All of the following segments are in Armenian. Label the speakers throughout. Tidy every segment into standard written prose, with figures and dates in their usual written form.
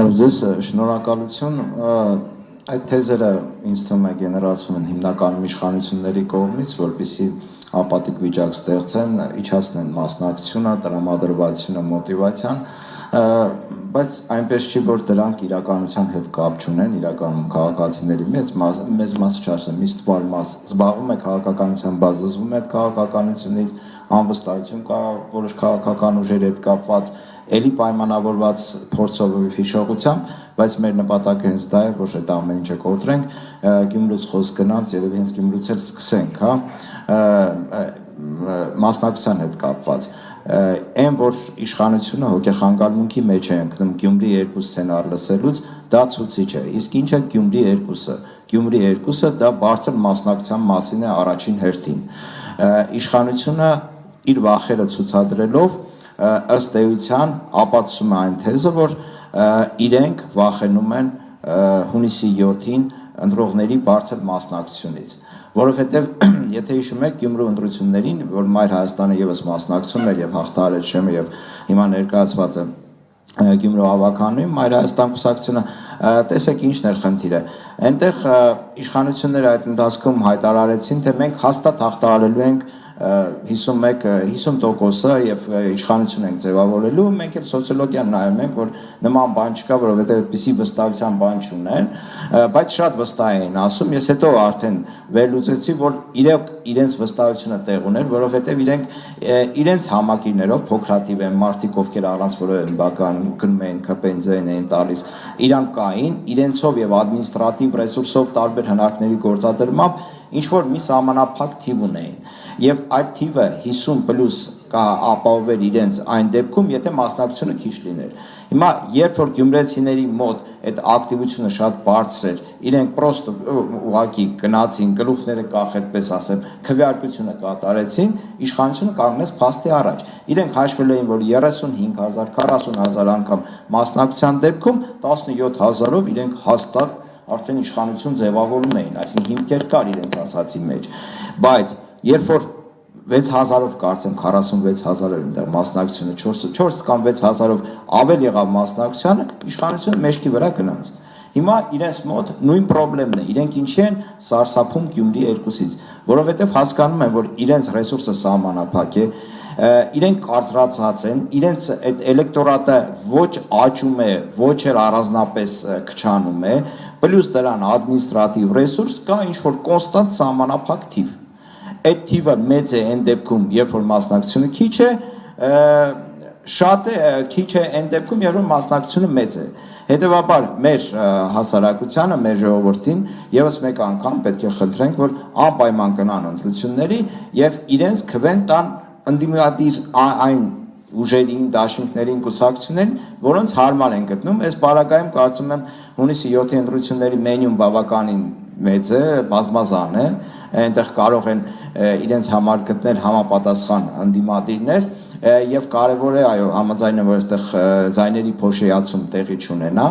Speaker 1: Բարև ձեզ, շնորհակալություն, այդ թեզերը ինձ թվում է գեներացվում են հիմնականում իշխանությունների կողմից, որպեսզի ապատիկ վիճակ ստեղծեն, իջացնեն մասնակցությունը, տրամադրվածությունը, մոտիվացիան, բայց այնպես չի, որ դրանք իրականության հետ կապ չունեն, իրականում քաղաքացիների մեծ մասը չասեմ, մի ստվար մաս զբաղվում է քաղաքականության, բազզվում է այդ քաղաքականությունից, անվստահություն կա որոշ քաղաքական ուժերի հետ կապված, էլի պայմանավորված փորձով հիշողությամբ, բայց մեր նպատակը հենց դա է, որ այդ ամեն ինչը կոտրենք, Գյումրուց խոսք գնաց, երևի հենց Գյումրուց էլ սկսենք, մասնակցության հետ կապված, այն որ իշխանությունը հոգեխանգալմունքի մեջ է ընկնում Գյումրի 2 սցենար լսելուց, դա ցուցիչ է, իսկ ինչ է Գյումրի 2-ը, Գյումրի 2-ը դա բարձր մասնակցության մասին է առաջին հերթին, իշխանությունը իր վախերը ցուցադրելով ըստ էության ապացուցում է այն թեզը, որ իրենք վախենում են հունիսի 7-ին ընտրողների բարձր մասնակցությունից, որովհետև եթե հիշում եք Գյումրու ընտրություններին, որ Մայր Հայաստանը ևս մասնակցում էր եւ հաղթահարեց Շեմը եւ հիմա ներկայացված է Գյումրու ավականույն Մայր Հայաստան կուսակցությունը, տեսեք ինչն էր խնդիրը, այնտեղ իշխանությունները այդ ընթացքում հայտարարեցին, թե մենք հաստատ հաղթահարելու ենք 50% եւ իշխանություն ենք ձևավորելու, մենք էլ սոցիոլոգիան նայում ենք, որ նման բան չկա, որովհետեւ այդպիսի վստահության բան չունեն, բայց շատ վստահ էին ասում, ես հետո արդեն վերլուծեցի, որ իրենց վստահությունը տեղ ուներ, որովհետեւ իրենց համակիրներով փոքրաթիվ են մարդիկ, ովքեր առանց որևէ բական գնում էին քպենձեն էին տալիս, իրանք կային, իրենցով եւ ադմինիստրատիվ ռեսուրսով տարբեր հնարքների գործադրմամբ ինչ որ մի սահմանափակ թիվ ունեին եւ այդ թիվը 50+ ապահոver իրենց այն դեպքում, եթե մասնակցությունը քիչ լիներ։ Հիմա երբ որ գյումրեցիների մոտ այդ ակտիվությունը շատ բարձր էր, իրենք պրոստը ուղակի գնացին, գլուխները կախ այդպես ասեմ, քվեարկությունը կատարեցին, իշխանությունը կանգնեց փաստի առաջ։ Իրենք հաշվել էին, որ 35,000, 40,000 անգամ մասնակցության դեպքում 17,000-ով իրենք հաստատ արդեն իշխանություն ձևավորում էին, այսինքն հիմքեր կար իրենց ասացի մեջ, բայց երբ որ 6,000-ով կարծեմ 46,000-ով այնտեղ մասնակցությունը 4 կամ 6,000-ով ավել եղավ մասնակցությանը, իշխանությունը մեջքի վրա գնաց։ Հիմա իրենց մոտ նույն խնդիրն է, իրենք ինչի են սարսափում Գյումրի 2-ից, որովհետև հասկանում են, որ իրենց ռեսուրսը սահմանափակ է, իրենք կարծրացած են, իրենց այդ էլեկտորատը ոչ աճում է, ոչ էլ առանձնապես քչանում է, պլյուս դրան ադմինիստրատիվ ռեսուրս կա ինչ-որ կոնստանտ սահմանափակ թիվ։ Այդ թիվը մեծ է այն դեպքում, երբ որ մասնակցությունը քիչ է, շատ է, քիչ է այն դեպքում, երբ որ մասնակցությունը մեծ է։ Հետևաբար մեր հասարակությանը, մեր ժողովրդին եւս մեկ անգամ պետք է խնդրենք, որ անպայման գնան ընտրությունների եւ իրենց քվեն տան ընդդիմադիր այն ուժերին, դաշինքներին, կուսակցություններին, որոնց հարմար են գտնում, այս բարակայում կարծում եմ հունիսի 7-ի ընտրությունների մենյուն բավականին մեծ է, բազմազան է, այնտեղ կարող են իրենց համար գտնել համապատասխան ընդդիմադիրներ եւ կարեւոր է, այո, համաձայն եմ, որ այստեղ զայների փոշիացում տեղի չունենա,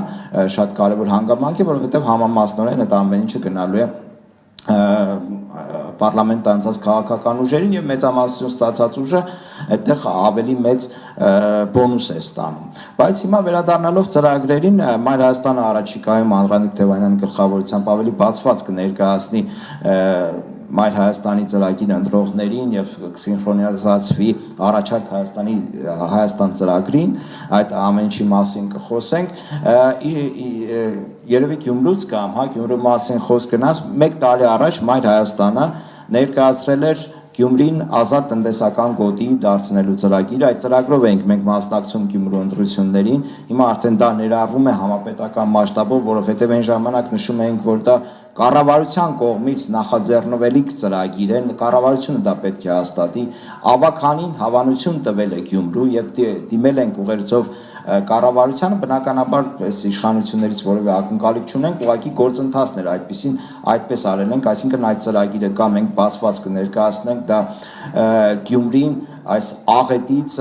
Speaker 1: շատ կարեւոր հանգամանք է, որովհետեւ համամասնորեն այդ ամեն ինչը գնալու է պարլամենտ անցած քաղաքական ուժերին եւ մեծամասնություն ստացած ուժը այդտեղ ավելի մեծ բոնուս է ստանում։ Բայց հիմա վերադառնալով ծրագրերին, Մայր Հայաստանը առաջիկայում Անդրանիկ Թևանյանի գլխավորությամբ ավելի բացված կներկայացնի Մայր Հայաստանի ծրագիրը ընտրողներին եւ կսինխրոնիզացվի առաջարկ Հայաստան ծրագրին, այդ ամեն ինչի մասին կխոսենք, երևի Գյումրուց կամ Գյումրու մասին խոսք գնաց, 1 տարի առաջ Մայր Հայաստանը ներկայացրել էր Գյումրին ազատ տնտեսական գոտի դարձնելու ծրագիր, այդ ծրագրով ենք մենք մասնակցում Գյումրու ընտրություններին, հիմա արդեն դա ներառվում է համապետական մասշտաբով, որովհետև այն ժամանակ նշում էինք, որ դա կառավարության կողմից նախաձեռնվելիք ծրագիր է, կառավարությունը դա պետք է հաստատի, ավականին հավանություն տվել է Գյումրու եւ դիմել ենք ուղերձով կառավարությանը, բնականաբար այս իշխանություններից որևէ ակնկալիք չունենք, ուղղակի գործընթացներ այդպեսին այդպես արել ենք, այսինքն այդ ծրագիրը կա, մենք բացված կներկայացնենք, դա Գյումրին այս աղետից,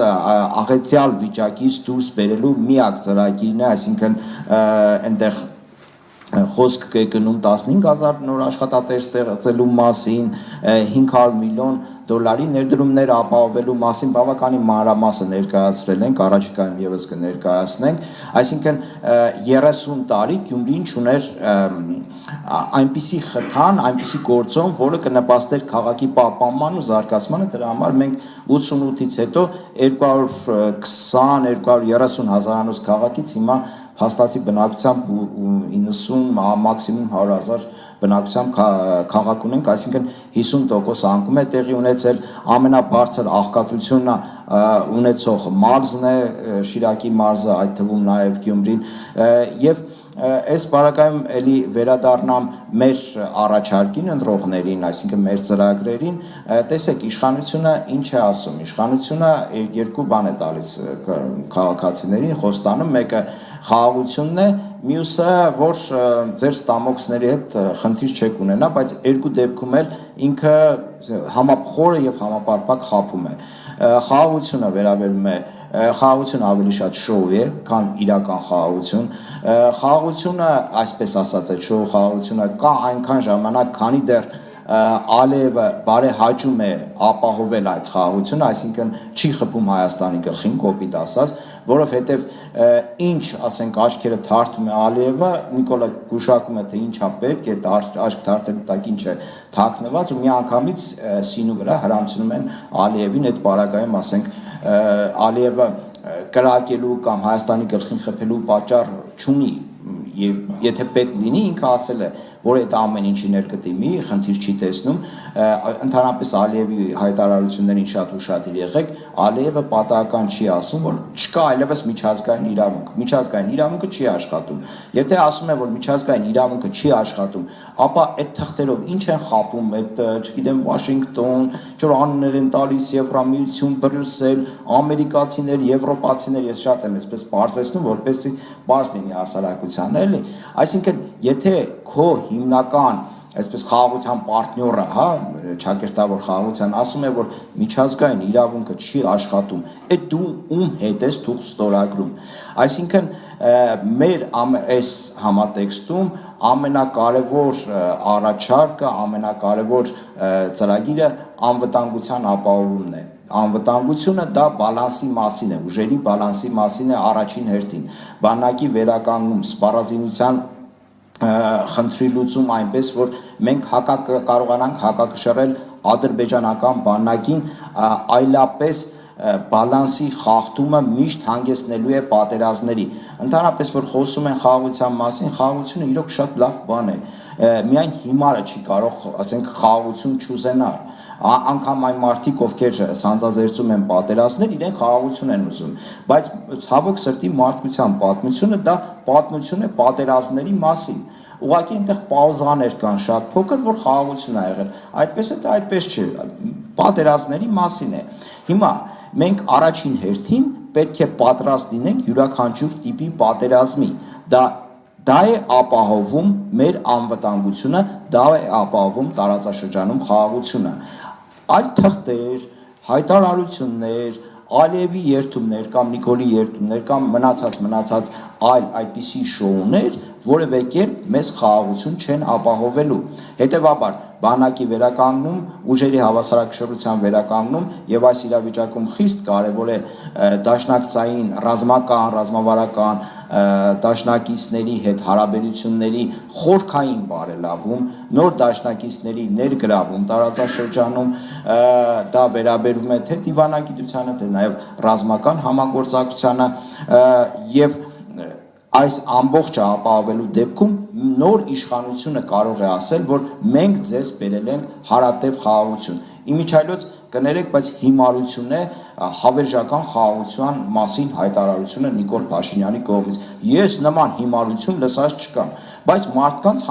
Speaker 1: աղետյալ վիճակից դուրս բերելու միակ ծրագիրն է, այսինքն այնտեղ խոսք գնում 15,000 նոր աշխատատեղ ստեղծելու մասին, 500 միլիոն դոլարի ներդրումներ ապահովելու մասին բավականին մանրամասը ներկայացրել ենք, առաջիկայում եւս կներկայացնենք, այսինքն 30 տարի Գյումրին չուներ այնպիսի խթան, այնպիսի գործոն, որը կնպաստեր քաղաքի պահպանման ու զարգացմանը, դրա համար մենք 88-ից հետո 220-230 հազարանոց քաղաքից հիմա հաստատի բնակությամբ 90 մաքսիմում 100,000 բնակությամբ քաղաք ունենք, այսինքն 50% անկում է տեղի ունեցել, ամենաբարձր աղքատությունը ունեցող մարզն է, Շիրակի մարզը, այդ թվում նաև Գյումրին, եւ այս բարակայում էլի վերադառնամ մեր առաջարկին ընտրողներին, այսինքն մեր ծրագրերին, տեսեք իշխանությունը ինչ է ասում, իշխանությունը երկու բան է տալիս քաղաքացիներին, խոստանում, մեկը խաղաղությունն է, մյուսը, որ ձեր ստամոքսների հետ խնդիր չեք ունենա, բայց երկու դեպքում էլ ինքը համախորը եւ համապարփակ խափում է։ Խաղաղությունը վերաբերում է խաղաղությունը ավելի շատ շոու է, քան իրական խաղաղություն։ Խաղաղությունը, այսպես ասած, այդ շոու խաղաղությունը կա այնքան ժամանակ, քանի դեռ Ալիևը բարեհաճում է ապահովել այդ խաղաղությունը, այսինքն չի խփում Հայաստանի գլխին, կոպիտ ասած, որովհետև ինչ, ասենք, աչքերը թարթում է Ալիևը, Նիկոլա գուշակում է, թե ինչա պետք է աչք թարթելու տակ ինչ է թաքնված, ու միանգամից սինու վրա հրամցնում են Ալիևին, այդ պարագայում, ասենք, Ալիևը կրակելու կամ Հայաստանի գլխին խփելու պատճառ չունի, եթե պետք լինի, ինքը ասել է, որ այդ ամեն ինչի ներկտիմի, խնդիր չի տեսնում, ընդհանրապես Ալիևի հայտարարություններին շատ ուշադիր եղեք, Ալիևը պատահական չի ասում, որ չկա այլևս միջազգային իրավունք, միջազգային իրավունքը չի աշխատում, եթե ասում է, որ միջազգային իրավունքը չի աշխատում, ապա այդ թղթերով ինչ են խապում, այդ, չգիտեմ, Վաշինգտոն, ինչ-որ անուններ են տալիս, Եվրամիություն, Բրյուսել, ամերիկացիներ, եվրոպացիներ, ես շատ եմ այսպես բարձրացնում, որպեսզի բարձ լինի հասարակությանը, էլի, այսինքն, եթե քո հիմնական այսպես խաղաղության պարտները, հա, ճակերտավոր խաղաղության ասում է, որ միջազգային իրավունքը չի աշխատում, այդ դու ում հետ ես թուղթ ստորագրում։ Այսինքն մեր այս համատեքստում ամենակարևոր առաջարկը, ամենակարևոր ծրագիրը անվտանգության ապահովումն է։ Անվտանգությունը դա բալանսի մասին է, ուժերի բալանսի մասին է առաջին հերթին։ Բանակի վերականգնում, սպառազինության խնդրի լուծում այնպես, որ մենք կարողանանք հակակշռել ադրբեջանական բանակին, այլապես բալանսի խախտումը միշտ հանգեցնելու է պատերազմների։ Ընդհանրապես, որ խոսում են խաղաղության մասին, խաղաղությունը իրոք շատ լավ բան է, միայն հիմարը չի կարող, ասենք, խաղաղություն չուզենալ։ Անգամ այն մարդիկ, ովքեր սանձազերծում են պատերազմներ, իրենք խաղաղություն են ուզում, բայց ցավոք սրտի մարդկության պատմությունը դա պատմություն է պատերազմների մասին։ Ուղղակի այնտեղ պաուզաներ կան շատ փոքր, որ խաղաղություն ա եղել։ Այդպես է, դա այդպես չէ, պատերազմների մասին է։ Հիմա մենք առաջին հերթին պետք է պատրաստ լինենք յուրաքանչյուր տիպի պատերազմի։ Դա է ապահովում մեր անվտանգությունը, դա է ապահովում տարածաշրջանում խաղաղությունը։ Այլ թղթեր, հայտարարություններ, Ալիևի երթումներ կամ Նիկոլի երթումներ կամ մնացած այլ այդպիսի շոուներ որևէ կերպ մեզ խաղաղություն չեն ապահովելու։ Հետևաբար բանակի վերականգնում, ուժերի հավասարակշռության վերականգնում եւ այս իրավիճակում խիստ կարեւոր է դաշնակցային, ռազմավարական դաշնակիցների հետ հարաբերությունների խորքային բարելավում, նոր դաշնակիցների ներգրավում տարածաշրջանում, դա վերաբերում է թե դիվանագիտությանը, թե նաև ռազմական համագործակցությանը եւ այս ամբողջը ապահովելու դեպքում նոր իշխանությունը կարող է ասել, որ մենք ձեզ բերել ենք հարատև խաղաղություն։ Իմիջիայլոց կներեք, բայց հիմարություն է հավերժական խաղաղության մասին հայտարարությունը Նիկոլ Փաշինյանի կողմից։ Ես նման հիմարություն լսած չկամ, բայց մարդկանց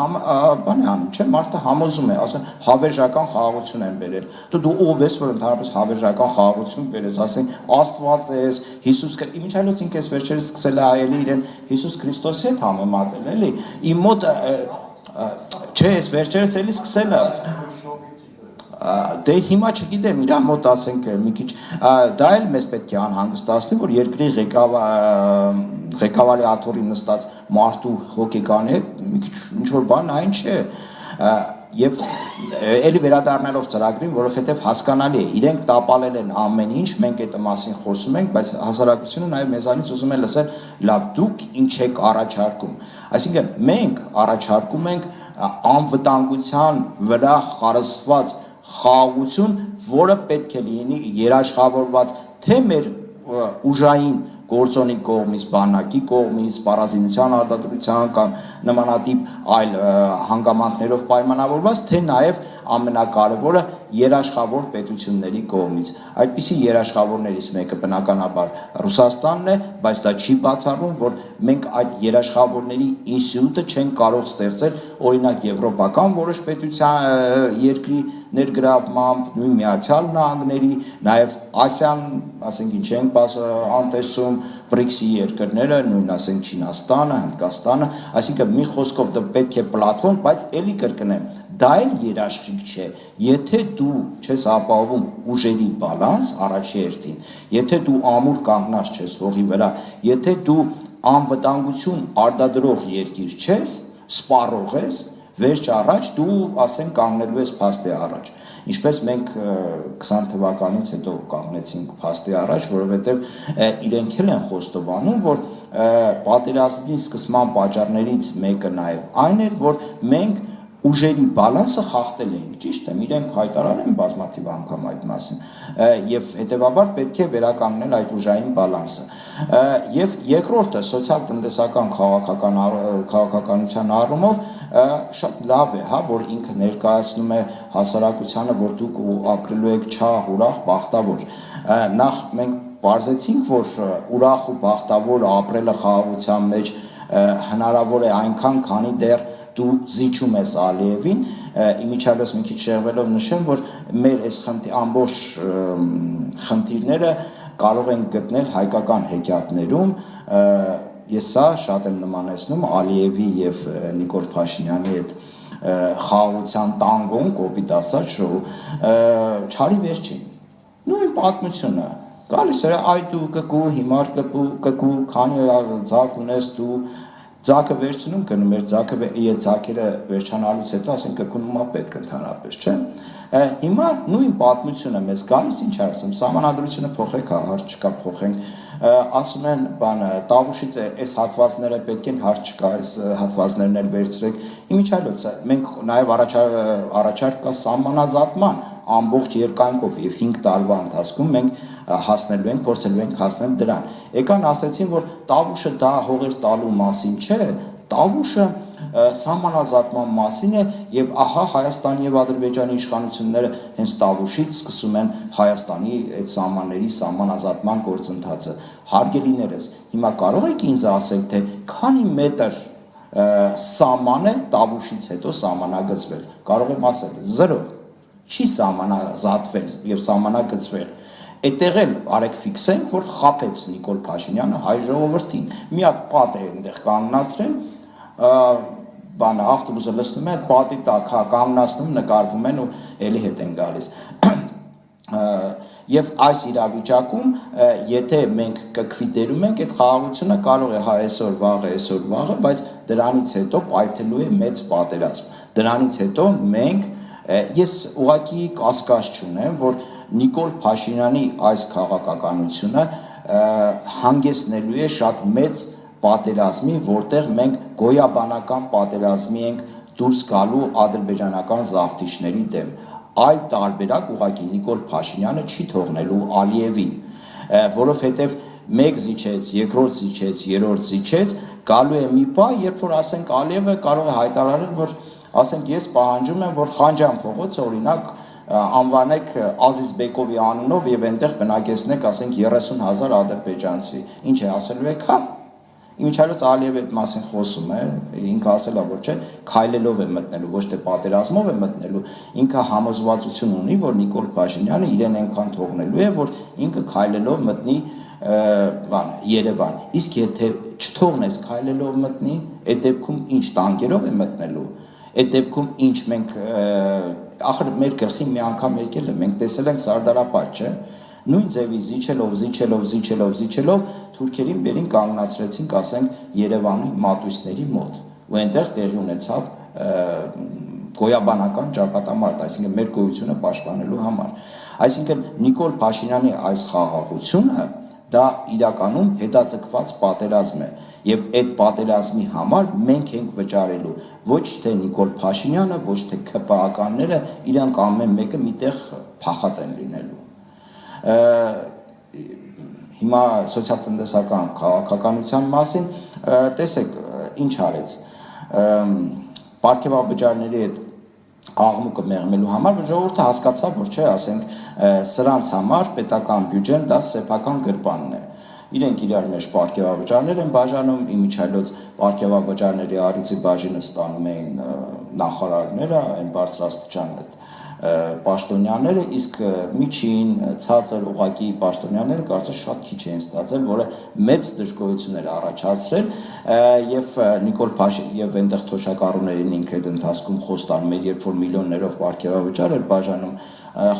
Speaker 1: բան է անում, չէ՞, մարդը համոզում է, ասեն հավերժական խաղաղություն են բերել։ Դու ով ես, որ ընդհանրապես հավերժական խաղաղություն բերես, ասեն Աստված ես, Հիսուս, իմիջիայլոց ինքս վերջերս սկսել է հայելի իրեն Հիսուս Քրիստոսի հետ համեմատել, էլի։ Իմ մոտ չէ, ես վերջերս էլի սկսել է Դե հիմա չգիտեմ, իր մոտ ասենք մի քիչ դա էլ մեզ պետք է անհանգստացնի, որ երկրի ղեկավարի աթոռի նստած մարդու հոգեկանի հետ մի քիչ ինչ որ բան այն չէ։ եւ էլի վերադառնալով ծրագրին, որովհետեւ հասկանալի է, իրենք տապալել են ամեն ինչ, մենք այդ մասին խոսում ենք, բայց հասարակությունը նաեւ մեզանից ուզում է լսել, լավ, դուք ինչ եք առաջարկում։ Այսինքն մենք առաջարկում ենք անվտանգության վրա խարսված խաղաղություն, որը պետք է լինի երաշխավորված թե մեր ուժային գործոնի կողմից, բանակի կողմից, պարազինության արտադրության կամ նմանատիպ այլ հանգամանքներով պայմանավորված, թե նաև ամենակարևորը երաշխավոր պետությունների կողմից։ Այդպիսի երաշխավորներից մեկը բնականաբար Ռուսաստանն է, բայց դա չի բացառում, որ մենք այդ երաշխավորների ինստիտուտը չենք կարող ստեղծել, օրինակ եվրոպական որոշ պետության երկրի ներգրավմամբ, նույն Միացյալ Նահանգների, նաև ASEAN, ասենք ինչ ենք անտեսում, BRICS-ի երկրները, նույն ասենք Չինաստանը, Հնդկաստանը, այսինքն մի խոսքով դա պետք է պլատֆորմ, բայց էլի կրկնեմ, դա էլ երաշխիք չէ, եթե դու չես ապահովում ուժերի բալանս առաջի հերթին, եթե դու ամուր կանգնած չես հողի վրա, եթե դու անվտանգություն արտադրող երկիր չես, սպառող ես, վերջ առաջ դու ասենք կանգնելու ես փաստի առաջ։ Ինչպես մենք 20 թվականից հետո կանգնեցինք փաստի առաջ, որովհետև իրենք էլ են խոստովանում, որ պատերազմի սկսման պատճառներից մեկը նաև այն էր, որ մենք ուժերի բալանսը խախտել էինք, ճիշտ է, իրենք հայտարարել են բազմաթիվ անգամ այդ մասին, եւ հետեւաբար պետք է վերականգնել այդ ուժային բալանսը։ Եվ երկրորդը սոցիալ-տնտեսական քաղաքականության առումով շատ լավ է, հա, որ ինքը ներկայացնում է հասարակությանը, որ դուք ապրելու եք չաղ, ուրախ, բախտավոր։ Նախ մենք բարձեցինք, որ ուրախ ու բախտավոր ապրելը խաղաղության մեջ հնարավոր է այնքան, քանի դեռ դու զիջում ես Ալիևին, իմիջիալոց մի քիչ շեղվելով նշեմ, որ մեր այս ամբողջ խնդիրները կարող են գտնել հայկական հեքիաթներում, ես սա շատ եմ նմանեցնում Ալիևի եւ Նիկոլ Փաշինյանի այդ խաղաղության տանգոն, կոպիտ ասած, չարի վերջին, նույն պատմությունը, գալիս է այ դու կկու, հիմար կկու, քանի ձակ ունես դու, ձակը վերցնում գնում էր, ձակերը վերջանալուց հետո ասենք կգնում պետք ընդհանրապես, չէ։ Հիմա նույն պատմությունը մեզ գալիս ինչ ասում, սահմանադրությունը փոխեք, հարց չկա փոխենք, ասում են բանը, Տավուշից այս հատվածները պետք են հարց չկա, այս հատվածներն էլ վերցրեք, իմիջիալոց մենք նաև առաջարկ կա սահմանազատման ամբողջ երկայնքով եւ 5 տարվա ընթացքում մենք հասնելու ենք, փորձելու ենք հասնել դրան։ Եկան ասեցին, որ Տավուշը դա հողեր տալու մասին չէ, Տավուշը սահմանազատման մասին է եւ ահա Հայաստանի եւ Ադրբեջանի իշխանությունները հենց Տավուշից սկսում են Հայաստանի այդ սահմանների սահմանազատման գործընթացը։ Հարգելիներս, հիմա կարող եք ինձ ասել, թե քանի մետր սահման է Տավուշից հետո սահմանագծվել։ Կարող եմ ասել 0, չի սահմանազատվել եւ սահմանագծվել։ Այդտեղ էլ արեք ֆիքսենք, որ խափեց Նիկոլ Փաշինյանը հայ ժողովրդին։ Մի հատ պատ է այնտեղ կանգնացրել, բանը ավտոբուսը լցնում է, պատի տակ կանգնացնում, նկարվում են ու էլի հետ են գալիս։ Եվ այս իրավիճակում, եթե մենք կքվիտերում ենք, այդ խաղաղությունը կարող է այսօր վաղը, բայց դրանից հետո պայթելու է մեծ պատերազմ։ Դրանից հետո մենք, ես ուղղակի կասկած չունեմ, որ Նիկոլ Փաշինյանի այս քաղաքականությունը հանգեցնելու է շատ մեծ պատերազմի, որտեղ մենք գոյաբանական պատերազմի ենք դուրս գալու ադրբեջանական զավթիչների դեմ։ Այլ տարբերակ ուղղակի Նիկոլ Փաշինյանը չի թողնելու Ալիևին, որովհետև մեկ զիջեց, երկրորդ զիջեց, երրորդ զիջեց, գալու է մի պահ, երբ որ ասենք Ալիևը կարող է հայտարարել, որ ասենք ես պահանջում եմ, որ Խանջան փողոցը օրինակ անվանեք Ազիզ Բեկովի անունով եւ այնտեղ բնակեցնեք, ասենք 30,000 ադրբեջանցի։ Ինչ է ասելու եք, հա։ Իմիջիալոց Ալիևը այդ մասին խոսում է, ինքը ասել է, որ չէ, քայլելով է մտնելու, ոչ թե պատերազմով է մտնելու, ինքը համոզվածություն ունի, որ Նիկոլ Փաշինյանը իրեն այնքան թողնելու է, որ ինքը քայլելով մտնի Երևան։ Իսկ եթե չթողնես քայլելով մտնի, այդ դեպքում ինչ տանկերով է մտնելու։ Այդ դեպքում ինչ մենք ախր մեր գլխին մի անգամ եկել է, մենք տեսել ենք Սարդարապատ, չէ՞։ Նույն ձևի զիջելով թուրքերին բերին կանգնացրեցինք, ասենք Երևանի մատույցների մոտ, ու այնտեղ տեղի ունեցավ գոյաբանական ճակատամարտ, այսինքն մեր գոյությունը պաշտպանելու համար։ Այսինքն Նիկոլ Փաշինյանի այս խաղաղությունը դա իրականում հետաձգված պատերազմ է եւ այդ պատերազմի համար մենք ենք վճարելու ոչ թե Նիկոլ Փաշինյանը, ոչ թե ԿՊԱ-ականները, իրանք ամեն մեկը միտեղ փախած են լինելու։ Հիմա սոցիալ-տնտեսական քաղաքականության մասին տեսեք ինչ արեց պարգևաբջարների այդ աղմուկը մեղմելու համար ժողովուրդը հասկացավ, որ չէ, ասենք սրանց համար պետական բյուջեն դա սեփական գրպանն է։ Իրենք իրար մեջ պարգևաբջարներ են բաժանում, իմիջիայլոց պարգևաբջարների առիթի բաժինը ստանում էին նախարարները, այն բարձրաստիճան պաշտոնյաները, իսկ միջին, ցածր ուղղակի պաշտոնյաները կարծես շատ քիչ էին ստացել, որը մեծ դժգոհություն էր առաջացրել եւ Նիկոլ Փաշինյանը եւ այնտեղ թոշակառուներին ինքը այդ ընթացքում խոստանում էր, երբ որ միլիոններով պարգևաբջար էր բաժանում,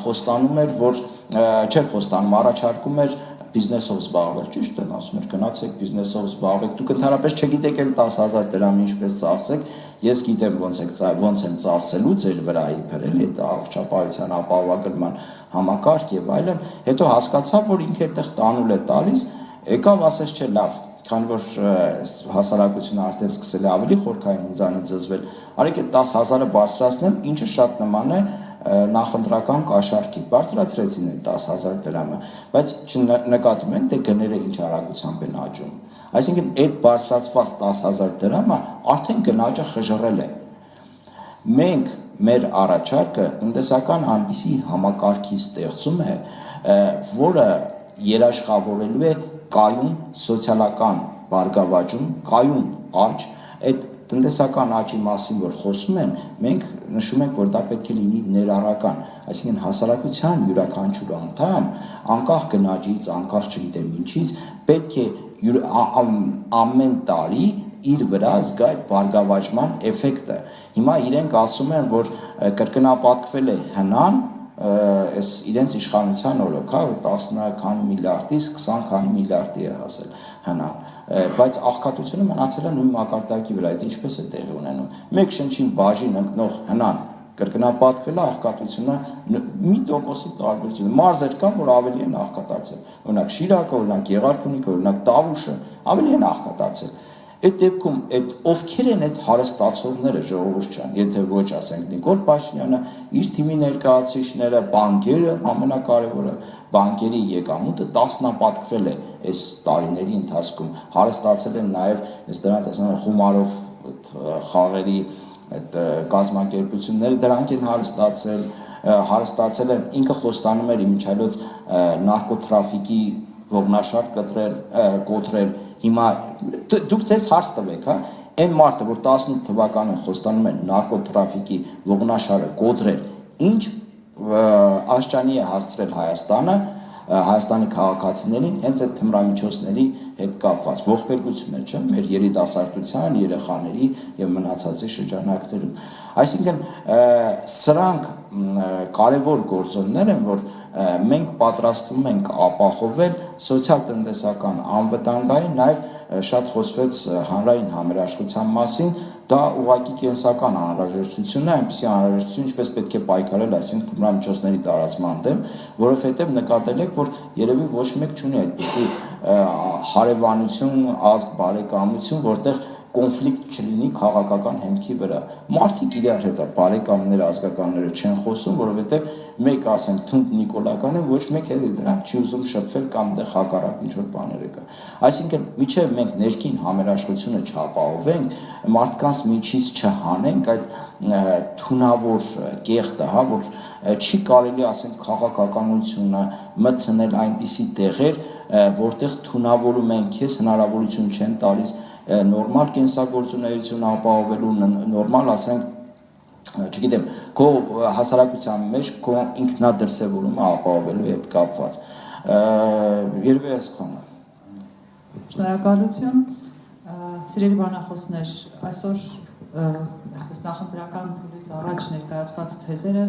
Speaker 1: խոստանում էր, որ չէր խոստանում, առաջարկում էր բիզնեսով զբաղվել, ճիշտ եմ ասում, գնացեք բիզնեսով զբաղվեք, դուք ընդհանրապես չգիտեք էլ 10,000 դրամ ինչպես ծախսեք, ես գիտեմ ոնց եմ ծախսելու ձեր վրա իբր էլի այդ առողջապահության ապահովագրման համակարգ եւ այլն, հետո հասկացավ, որ ինքը այդտեղ տանուլ է տալիս, եկավ ասես չէ լավ, քանի որ հասարակությունը արդեն սկսել է ավելի խորքային ինձանից զզվել, արեք այդ 10,000-ը բարձրացնեմ, ինչը շատ նման է նախընտրական կաշառքի բարձրացրեցին այդ 10,000 դրամը, բայց չնկատում ենք, թե գները ինչ արագությամբ են աճում։ Այսինքն այդ բարձրացված 10,000 դրամը արդեն գնաճը խժռել է։ Մենք մեր առաջարկը տնտեսական այնպիսի համակարգի ստեղծում է, որը երաշխավորելու է կայուն սոցիալական բարգավաճում, կայուն աճ, այդ տնտեսական աճի մասին որ խոսում են, մենք նշում ենք, որ դա պետք է լինի ներառական, այսինքն հասարակության յուրաքանչյուր անդամ, անկախ գնաճից, անկախ չգիտեմ ինչից, պետք է ամեն տարի իր վրա զգա այդ բարգավաճման էֆեկտը։ Հիմա իրենք ասում են, որ կրկնապատկվել է հնան, այս իրենց իշխանության օրոք, 10 քանի միլիարդից 20 քանի միլիարդի է հասել հնան, բայց աղքատությունը մնացել է նույն մակարդակի վրա, այդ ինչպես է տեղի ունենում։ Մեկ շնչին բաժին ընկնող հնան կրկնապատկվել է, աղքատությունը մի տոկոսի տարբերություն։ Մարզեր կան, որ ավելի են աղքատացել։ Օրինակ Շիրակը, օրինակ Եղարքունիքը, օրինակ Տավուշը ավելի են աղքատացել։ Այդ դեպքում այդ ովքեր են այդ հարստացողները ժողովուրդ ջան, եթե ոչ ասենք Նիկոլ Փաշինյանը, իր թիմի ներկայացուցիչները, բանկերը, ամենակարևորը, բանկերի եկամուտը տասնապատկվել է այս տարիների ընթացքում, հարստացել են նաև այս դրանց ասում են խումարով խաղերի այդ կազմակերպությունները, դրանք են հարստացել են, ինքը խոստանում էր իմիջիայլոց նարկոտրաֆիկի ողնաշարք կոտրել, հիմա դուք ձեզ հարց տվեք, հա, այն մարդը, որ 18 թվականին խոստանում են նարկոտրաֆիկի ողնաշարը կոտրել, ինչ աշճանի է հասցրել Հայաստանի քաղաքացիներին հենց այդ թմրամիջոցների հետ կապված ողբերգություն է, չէ՞, մեր երիտասարդության, երեխաների եւ մնացածի շրջանակներում։ Այսինքն սրանք կարևոր գործոններ են, որ մենք պատրաստվում ենք ապահովել սոցիալ-տնտեսական անվտանգային, նաև շատ խոսվեց հանրային համերաշխության մասին, դա ուղղակի կենսական անհրաժեշտություն է, այնպիսի անհրաժեշտություն, ինչպես պետք է պայքարել, այսինքն թմրամիջոցների տարածման դեմ, որովհետև նկատել եք, որ երևի ոչ մեկ չունի այդպիսի հարևանություն, ազգ բարեկամություն, որտեղ կոնֆլիկտ չլինի քաղաքական հիմքի վրա։ Մարդիկ իրար հետ բարեկամները, ազգականները չեն խոսում, որովհետև մեկ ասենք թունդ նիկոլական է, ոչ մեկ էլ դրանք չի ուզում շփվել կամ դե հակառակ ինչ որ բաներ կա։ Այսինքն, միջև մենք ներքին համերաշխությունը չապահովենք, մարդկանց միջից չհանենք այդ թունավոր կեղտը, հա, որ չի կարելի ասենք քաղաքականությունը մտցնել այնպիսի տեղեր, որտեղ թունավորում են քեզ, հնարավորություն չեն տալիս նորմալ կենսագործունեություն ապահովելու, նորմալ ասենք, չգիտեմ, քո հասարակության մեջ քո ինքնադրսևորումը ապահովելու հետ կապված։ Երևի այսքանը։
Speaker 2: Շնորհակալություն։ Սիրելի բանախոսներ, այսօր այսպես նախընտրական փուլից առաջ ներկայացված թեզերը